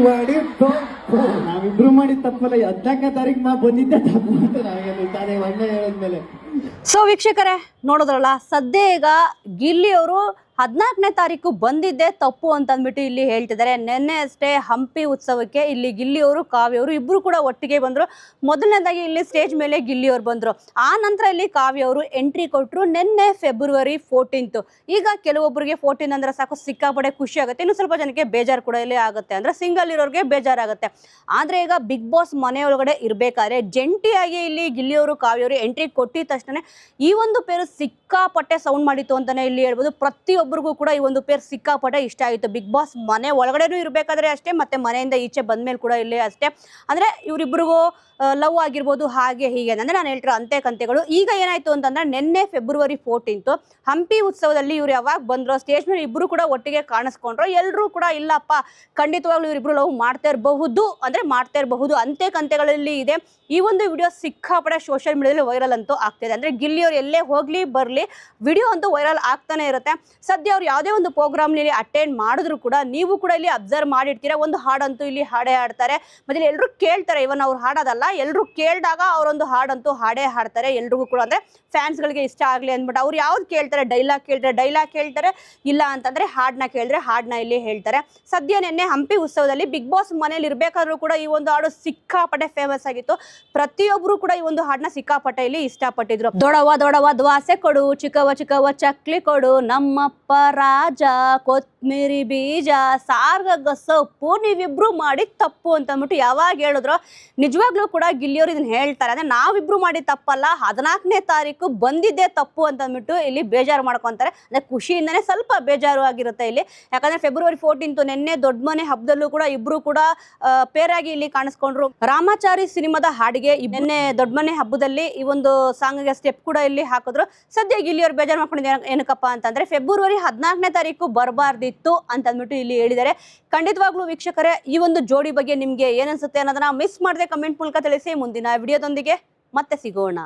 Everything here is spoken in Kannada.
ಮಾಡಿ ತಪ್ಪು ನಾವಿಬ್ರು ಮಾಡಿದ ತಪ್ಪಲ್ಲ 14ನೇ ತಾರೀಕು ಬಂದಿದ್ದೆ ತಪ್ಪು ಅಂತ ನಾವೇನು ತಾನೇ ಒಳ್ಳೆ ಹೇಳಿದ್ಮೇಲೆ. ಸೊ ವೀಕ್ಷಕರೇ ನೋಡಿದ್ರಲ್ಲ, ಸದ್ಯ ಈಗ ಗಿಲ್ಲಿ ಅವರು 14ನೇ ತಾರೀಕು ಬಂದಿದ್ದೆ ತಪ್ಪು ಅಂತ ಅಂದ್ಬಿಟ್ಟು ಇಲ್ಲಿ ಹೇಳ್ತಿದ್ದಾರೆ. ನಿನ್ನೆ ಅಷ್ಟೇ ಹಂಪಿ ಉತ್ಸವಕ್ಕೆ ಇಲ್ಲಿ ಗಿಲ್ಲಿಯವರು ಕಾವ್ಯವರು ಇಬ್ಬರು ಕೂಡ ಒಟ್ಟಿಗೆ ಬಂದರು. ಮೊದಲನೇದಾಗಿ ಇಲ್ಲಿ ಸ್ಟೇಜ್ ಮೇಲೆ ಗಿಲ್ಲಿಯವರು ಬಂದರು, ಆ ನಂತರ ಇಲ್ಲಿ ಕಾವ್ಯವರು ಎಂಟ್ರಿ ಕೊಟ್ಟರು ನಿನ್ನೆ ಫೆಬ್ರವರಿ 14. ಈಗ ಕೆಲವೊಬ್ಬರಿಗೆ 14 ಅಂದರೆ ಸಾಕು ಸಿಕ್ಕಾಪಡೆ ಖುಷಿ ಆಗುತ್ತೆ, ಇನ್ನು ಸ್ವಲ್ಪ ಜನಕ್ಕೆ ಬೇಜಾರು ಕೂಡ ಇಲ್ಲಿ ಆಗುತ್ತೆ, ಅಂದರೆ ಸಿಂಗಲ್ ಇರೋರಿಗೆ ಬೇಜಾರಾಗುತ್ತೆ. ಆದರೆ ಈಗ ಬಿಗ್ ಬಾಸ್ ಮನೆಯೊಳಗಡೆ ಇರಬೇಕಾದ್ರೆ ಜಂಟಿಯಾಗಿ ಇಲ್ಲಿ ಗಿಲ್ಲಿಯವರು ಕಾವ್ಯವರು ಎಂಟ್ರಿ ಕೊಟ್ಟಿದ ತಕ್ಷಣ ಈ ಒಂದು ಪೇರು ಸಿಕ್ಕಾಪಟ್ಟೆ ಸೌಂಡ್ ಮಾಡಿತ್ತು ಅಂತಲೇ ಇಲ್ಲಿ ಹೇಳ್ಬೋದು. ಪ್ರತಿಯೊಬ್ಬರಿಗೂ ಕೂಡ ಈ ಒಂದು ಪೇರ್ ಸಿಕ್ಕಾಪಟ್ಟೆ ಇಷ್ಟ ಆಯಿತು. ಬಿಗ್ ಬಾಸ್ ಮನೆ ಒಳಗಡೆನೂ ಇರಬೇಕಾದ್ರೆ ಅಷ್ಟೇ, ಮತ್ತು ಮನೆಯಿಂದ ಈಚೆ ಬಂದಮೇಲೆ ಕೂಡ ಇಲ್ಲೇ ಅಷ್ಟೇ. ಅಂದರೆ ಇವರಿಬ್ಬರಿಗೂ ಲವ್ ಆಗಿರ್ಬೋದು, ಹಾಗೆ ಹೀಗೆ ಅಂದರೆ ನಾನು ಹೇಳ್ತಿರೋ ಅಂತೆ ಕಂತೆಗಳು. ಈಗ ಏನಾಯಿತು ಅಂತಂದರೆ ನಿನ್ನೆ ಫೆಬ್ರವರಿ 14 ಹಂಪಿ ಉತ್ಸವದಲ್ಲಿ ಇವ್ರು ಯಾವಾಗ ಬಂದರು ಸ್ಟೇಜ್ ಮೇಲೆ ಇಬ್ಬರು ಕೂಡ ಒಟ್ಟಿಗೆ ಕಾಣಿಸ್ಕೊಂಡ್ರು. ಎಲ್ಲರೂ ಕೂಡ ಇಲ್ಲಪ್ಪ ಖಂಡಿತವಾಗ್ಲೂ ಇವರಿಬ್ಬರು ಲವ್ ಮಾಡ್ತಾ ಇರಬಹುದು ಅಂತೆ ಕಂತೆಗಳಲ್ಲಿ ಇದೆ. ಈ ಒಂದು ವಿಡಿಯೋ ಸಿಕ್ಕಾಪಟ್ಟೆ ಸೋಷಿಯಲ್ ಮೀಡಿಯಾದಲ್ಲಿ ವೈರಲ್ ಅಂತೂ ಆಗ್ತಿದೆ. ಅಂದರೆ ಗಿಲ್ಲಿಯವರು ಎಲ್ಲೇ ಹೋಗಲಿ ಬರಲಿ ವಿಡಿಯೋ ಅಂತೂ ವೈರಲ್ ಆಗ್ತಾನೆ ಇರುತ್ತೆ. ಸದ್ಯ ಅವ್ರು ಯಾವುದೇ ಒಂದು ಪ್ರೋಗ್ರಾಮ್ನಲ್ಲಿ ಅಟೆಂಡ್ ಮಾಡಿದ್ರು ಕೂಡ ನೀವು ಕೂಡ ಇಲ್ಲಿ ಅಬ್ಸರ್ವ್ ಮಾಡಿರ್ತೀರ, ಒಂದು ಹಾಡಂತೂ ಇಲ್ಲಿ ಹಾಡೇ ಹಾಡ್ತಾರೆ. ಮತ್ತು ಎಲ್ಲರೂ ಕೇಳ್ತಾರೆ, ಇವನ್ ಅವ್ರು ಹಾಡೋದಲ್ಲ, ಎಲ್ಲರೂ ಕೇಳಿದಾಗ ಅವರೊಂದು ಹಾಡಂತೂ ಹಾಡೇ ಹಾಡ್ತಾರೆ ಎಲ್ರಿಗೂ ಕೂಡ. ಅಂದರೆ ಫ್ಯಾನ್ಸ್ಗಳಿಗೆ ಇಷ್ಟ ಆಗಲಿ ಅಂದ್ಬಿಟ್ಟು ಅವ್ರು ಯಾವ್ದು ಕೇಳ್ತಾರೆ, ಡೈಲಾಗ್ ಕೇಳ್ತಾರೆ, ಇಲ್ಲ ಅಂತಂದರೆ ಹಾಡನ್ನ ಕೇಳಿದ್ರೆ ಹಾಡನ್ನ ಇಲ್ಲಿ ಹೇಳ್ತಾರೆ. ಸದ್ಯ ನಿನ್ನೆ ಹಂಪಿ ಉತ್ಸವದಲ್ಲಿ ಬಿಗ್ ಬಾಸ್ ಮನೇಲಿ ಇರಬೇಕಾದ್ರೂ ಕೂಡ ಈ ಒಂದು ಹಾಡು ಸಿಕ್ಕಾಪಟ್ಟೆ ಫೇಮಸ್ ಆಗಿತ್ತು. ಪ್ರತಿಯೊಬ್ಬರು ಕೂಡ ಈ ಒಂದು ಹಾಡನ್ನ ಸಿಕ್ಕಾಪಟ್ಟೆ ಇಲ್ಲಿ ಇಷ್ಟಪಟ್ಟಿದ್ರು. ದೊಡವ ದ್ವಾಸೆ ಕೊಡು, ಚಿಕ್ಕವ ಚಕ್ಲಿ ಕೊಡು, ನಮ್ಮಪ್ಪ ರಾಜ, ಕೊತ್ಮಿರಿ ಬೀಜ, ಸಾರ್ಗ ಸೊಪ್ಪು ನೀವಿಬ್ರು ಮಾಡಿ ತಪ್ಪು ಅಂತ ಅಂದ್ಬಿಟ್ಟು ಯಾವಾಗ ಹೇಳಿದ್ರು ನಿಜವಾಗ್ಲೂ ಕೂಡ ಗಿಲ್ಲಿಯವರು ಇದನ್ನ ಹೇಳ್ತಾರೆ. ಅಂದರೆ ನಾವಿಬ್ರು ಮಾಡಿ ತಪ್ಪಲ್ಲ, 14ನೇ ತಾರೀಕು ಬಂದಿದ್ದೇ ತಪ್ಪು ಅಂತ ಅಂದ್ಬಿಟ್ಟು ಇಲ್ಲಿ ಬೇಜಾರು ಮಾಡ್ಕೊತಾರೆ. ಅಂದರೆ ಖುಷಿಯಿಂದನೇ ಸ್ವಲ್ಪ ಬೇಜಾರು ಆಗಿರುತ್ತೆ ಇಲ್ಲಿ. ಯಾಕಂದರೆ ಫೆಬ್ರವರಿ 14 ನಿನ್ನೆ ದೊಡ್ಡ ಮನೆ ಹಬ್ಬದಲ್ಲೂ ಕೂಡ ಇಬ್ಬರು ಕೂಡ ಪೇರಾಗಿ ಇಲ್ಲಿ ಕಾಣಿಸ್ಕೊಂಡ್ರು. ರಾಮಾಚಾರಿ ಸಿನಿಮಾದ ಹಾಡಿಗೆ ನಿನ್ನೆ ದೊಡ್ಡ ಮನೆ ಹಬ್ಬದಲ್ಲಿ ಈ ಒಂದು ಸಾಂಗ್ಗೆ ಸ್ಟೆಪ್ ಕೂಡ ಇಲ್ಲಿ ಹಾಕಿದ್ರು. ಸದ್ಯ ಗಿಲ್ಲಿಯವರು ಬೇಜಾರು ಮಾಡ್ಕೊಂಡಿದ್ದಾರೆ ಏನಕ್ಕಪ್ಪ ಅಂತಂದರೆ ಫೆಬ್ರವರಿ 14ನೇ ತಾರೀಕು ಬರಬಾರ್ದಿತ್ತು ಅಂತ ಅಂದ್ಬಿಟ್ಟು ಇಲ್ಲಿ ಹೇಳಿದ್ದಾರೆ. ಖಂಡಿತವಾಗ್ಲೂ ವೀಕ್ಷಕರೇ ಈ ಒಂದು ಜೋಡಿ ಬಗ್ಗೆ ನಿಮಗೆ ಏನನ್ಸುತ್ತೆ ಅನ್ನೋದನ್ನ ಮಿಸ್ ಮಾಡದೆ ಕಮೆಂಟ್ ಮೂಲಕ ತಿಳಿಸಿ. ಮುಂದಿನ ವಿಡಿಯೋದೊಂದಿಗೆ ಮತ್ತೆ ಸಿಗೋಣ.